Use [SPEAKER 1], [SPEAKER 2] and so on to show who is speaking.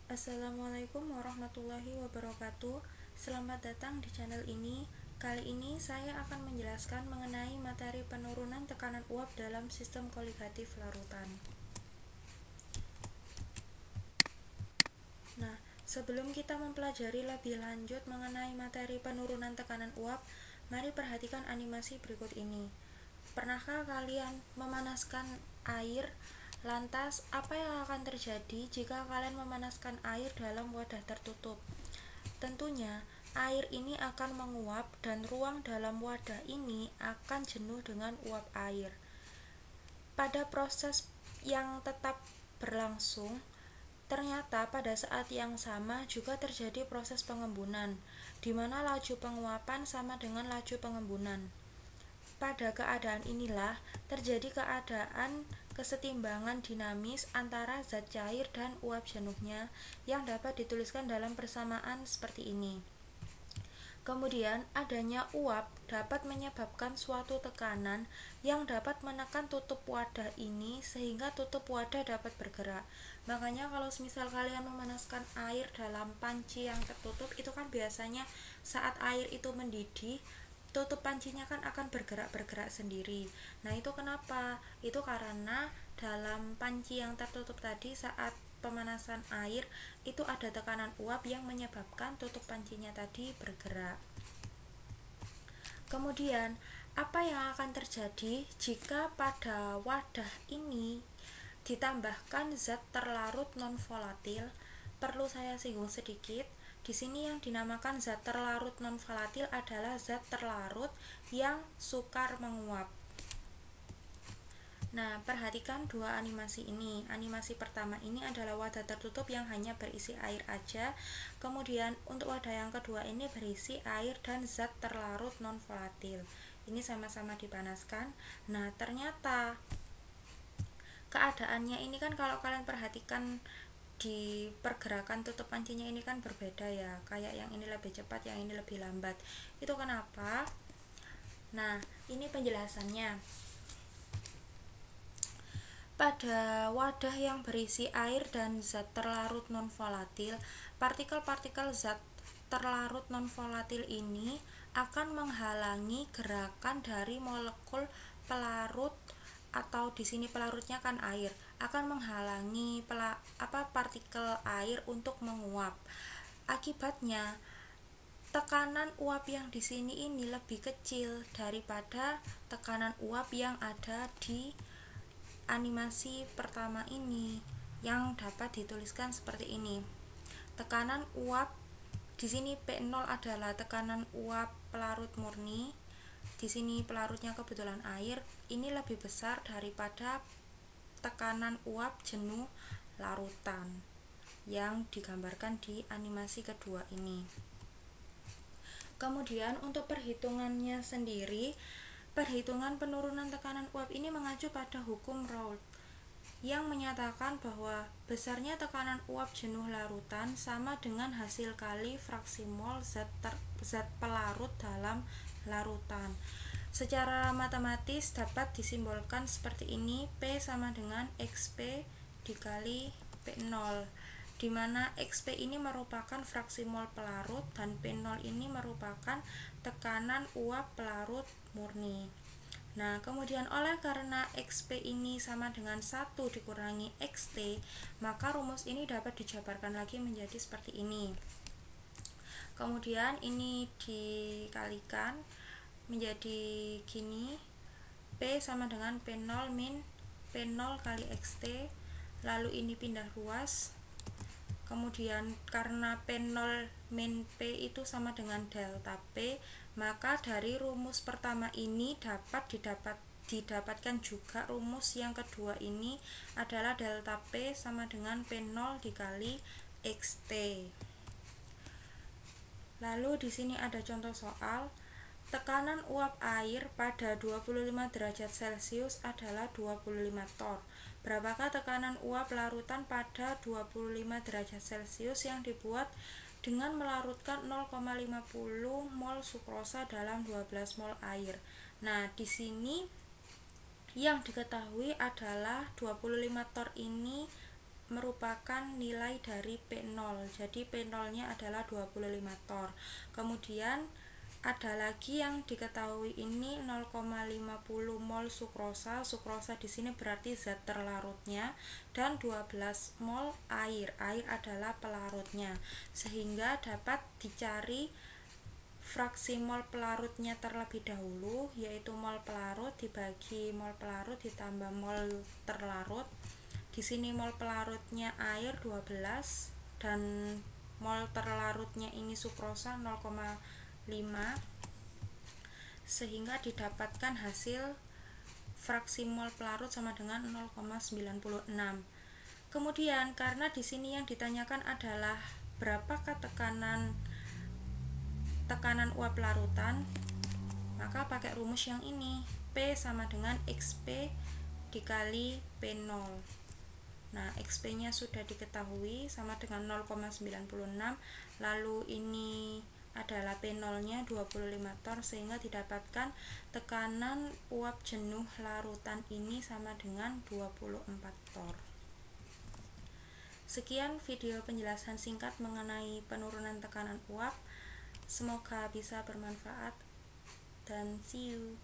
[SPEAKER 1] Assalamualaikum warahmatullahi wabarakatuh. Selamat datang di channel ini. Kali ini saya akan menjelaskan mengenai materi penurunan tekanan uap dalam sistem koligatif larutan. Nah, sebelum kita mempelajari lebih lanjut mengenai materi penurunan tekanan uap, mari perhatikan animasi berikut ini. Pernahkah kalian memanaskan air? Lantas, apa yang akan terjadi jika kalian memanaskan air dalam wadah tertutup? Tentunya, air ini akan menguap dan ruang dalam wadah ini akan jenuh dengan uap air. Pada proses yang tetap berlangsung, ternyata pada saat yang sama juga terjadi proses pengembunan, di mana laju penguapan sama dengan laju pengembunan. Pada keadaan inilah terjadi keadaan kesetimbangan dinamis antara zat cair dan uap jenuhnya yang dapat dituliskan dalam persamaan seperti ini. Kemudian, adanya uap dapat menyebabkan suatu tekanan yang dapat menekan tutup wadah ini sehingga tutup wadah dapat bergerak. Makanya kalau misal kalian memanaskan air dalam panci yang tertutup, itu kan biasanya saat air itu mendidih, tutup pancinya kan akan bergerak sendiri. Nah, itu kenapa? Itu karena dalam panci yang tertutup tadi saat pemanasan air itu ada tekanan uap yang menyebabkan tutup pancinya tadi bergerak. Kemudian, apa yang akan terjadi jika pada wadah ini ditambahkan zat terlarut non-volatil? Perlu saya singgung sedikit. Di sini yang dinamakan zat terlarut non-volatil adalah zat terlarut yang sukar menguap. Nah, perhatikan dua animasi ini. Animasi pertama ini adalah wadah tertutup yang hanya berisi air aja. Kemudian untuk wadah yang kedua ini berisi air dan zat terlarut non-volatil. Ini sama-sama dipanaskan. Nah, ternyata keadaannya ini kan kalau kalian perhatikan di pergerakan tutup pancinya ini kan berbeda ya. Kayak yang ini lebih cepat, yang ini lebih lambat. Itu kenapa? Nah, ini penjelasannya. Pada wadah yang berisi air dan zat terlarut non-volatil, partikel-partikel zat terlarut non-volatil ini akan menghalangi gerakan dari molekul pelarut, atau di sini pelarutnya kan air, akan menghalangi partikel air untuk menguap. Akibatnya, tekanan uap yang di sini ini lebih kecil daripada tekanan uap yang ada di animasi pertama ini yang dapat dituliskan seperti ini. Tekanan uap di sini P0 adalah tekanan uap pelarut murni. Di sini pelarutnya kebetulan air. Ini lebih besar daripada tekanan uap jenuh larutan yang digambarkan di animasi kedua ini. Kemudian untuk perhitungannya sendiri, perhitungan penurunan tekanan uap ini mengacu pada hukum Raoult yang menyatakan bahwa besarnya tekanan uap jenuh larutan sama dengan hasil kali fraksi mol zat pelarut dalam larutan. Secara matematis dapat disimbolkan seperti ini: P sama dengan XP dikali P0, di mana XP ini merupakan fraksi mol pelarut dan P0 ini merupakan tekanan uap pelarut murni. Nah, kemudian oleh karena XP ini sama dengan 1 dikurangi XT, maka rumus ini dapat dijabarkan lagi menjadi seperti ini. Kemudian ini dikalikan menjadi gini, P sama dengan P0 min P0 kali XT, lalu ini pindah ruas. Kemudian karena P0 min P itu sama dengan delta P, maka dari rumus pertama ini dapat didapatkan juga rumus yang kedua ini adalah delta P sama dengan P0 dikali XT. Lalu di sini ada contoh soal. Tekanan uap air pada 25 derajat Celcius adalah 25 torr. Berapakah tekanan uap larutan pada 25 derajat Celcius yang dibuat dengan melarutkan 0,50 mol sukrosa dalam 12 mol air? Nah, di sini yang diketahui adalah 25 torr ini merupakan nilai dari P0. Jadi P0 nya adalah 25 torr. Kemudian ada lagi yang diketahui ini 0,50 mol sukrosa. Sukrosa di sini berarti zat terlarutnya, dan 12 mol air. Air adalah pelarutnya. Sehingga dapat dicari fraksi mol pelarutnya terlebih dahulu, yaitu mol pelarut dibagi mol pelarut ditambah mol terlarut. Di sini mol pelarutnya air 12 dan mol terlarutnya ini sukrosa 0,5, sehingga didapatkan hasil fraksi mol pelarut sama dengan 0,96. Kemudian karena di sini yang ditanyakan adalah berapakah tekanan uap larutan, maka pakai rumus yang ini, P sama dengan XP dikali P0. Nah, XP nya sudah diketahui sama dengan 0,96, lalu ini adalah P0 nya 25 torr, sehingga didapatkan tekanan uap jenuh larutan ini sama dengan 24 torr. Sekian video penjelasan singkat mengenai penurunan tekanan uap. Semoga bisa bermanfaat, dan see you.